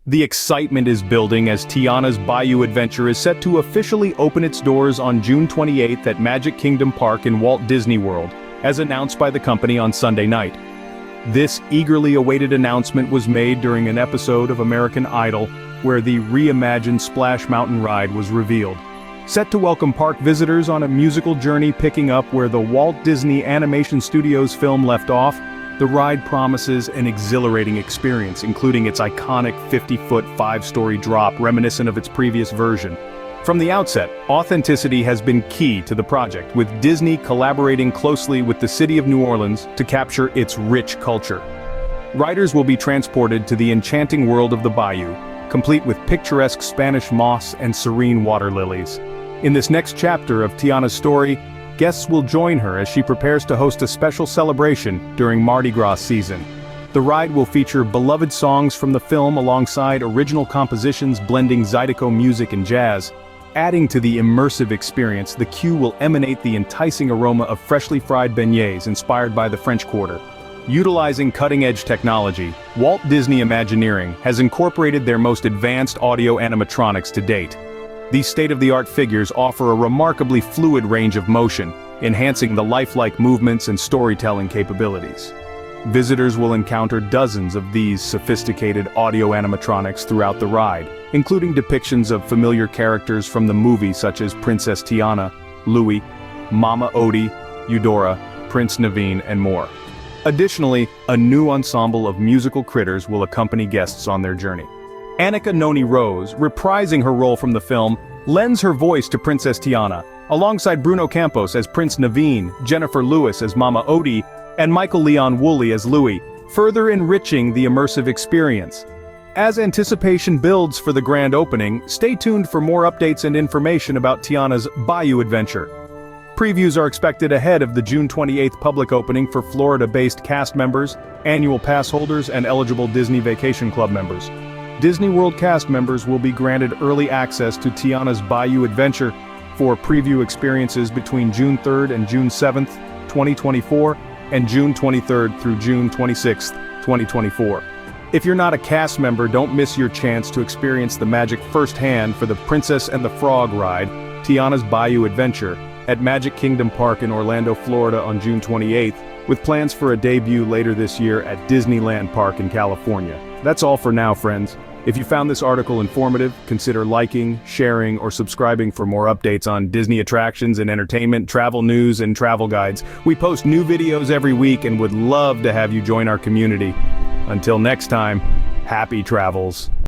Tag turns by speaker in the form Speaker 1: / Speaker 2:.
Speaker 1: The excitement is building as Tiana's Bayou adventure is set to officially open its doors on June 28th at Magic Kingdom Park in Walt Disney World, as announced by the company on Sunday night. This eagerly awaited announcement was made during an episode of American Idol, where the reimagined Splash Mountain ride was revealed. Set to welcome park visitors on a musical journey picking up where the Walt Disney Animation Studios film left off, the ride promises an exhilarating experience, including its iconic 50-foot, 5-story drop reminiscent of its previous version. From the outset, authenticity has been key to the project, with Disney collaborating closely with the city of New Orleans to capture its rich culture. Riders will be transported to the enchanting world of the Bayou, complete with picturesque Spanish moss and serene water lilies. In this next chapter of Tiana's story, guests will join her as she prepares to host a special celebration during Mardi Gras season. The ride will feature beloved songs from the film alongside original compositions blending Zydeco music and jazz. Adding to the immersive experience, the queue will emanate the enticing aroma of freshly fried beignets inspired by the French Quarter. Utilizing cutting-edge technology, Walt Disney Imagineering has incorporated their most advanced audio animatronics to date. These state-of-the-art figures offer a remarkably fluid range of motion, enhancing the lifelike movements and storytelling capabilities. Visitors will encounter dozens of these sophisticated audio animatronics throughout the ride, including depictions of familiar characters from the movie such as Princess Tiana, Louie, Mama Odie, Eudora, Prince Naveen, and more. Additionally, a new ensemble of musical critters will accompany guests on their journey. Annika Noni Rose, reprising her role from the film, lends her voice to Princess Tiana, alongside Bruno Campos as Prince Naveen, Jennifer Lewis as Mama Odie, and Michael Leon Woolley as Louie, further enriching the immersive experience. As anticipation builds for the grand opening, stay tuned for more updates and information about Tiana's Bayou adventure. Previews are expected ahead of the June 28th public opening for Florida-based cast members, annual pass holders, and eligible Disney Vacation Club members. Disney World cast members will be granted early access to Tiana's Bayou adventure for preview experiences between June 3rd and June 7th, 2024, and June 23rd through June 26th, 2024. If you're not a cast member, don't miss your chance to experience the magic firsthand for the Princess and the Frog ride, Tiana's Bayou Adventure, at Magic Kingdom Park in Orlando, Florida on June 28th, with plans for a debut later this year at Disneyland Park in California. That's all for now, friends. If you found this article informative, consider liking, sharing, or subscribing for more updates on Disney attractions and entertainment, travel news, and travel guides. We post new videos every week and would love to have you join our community. Until next time, happy travels.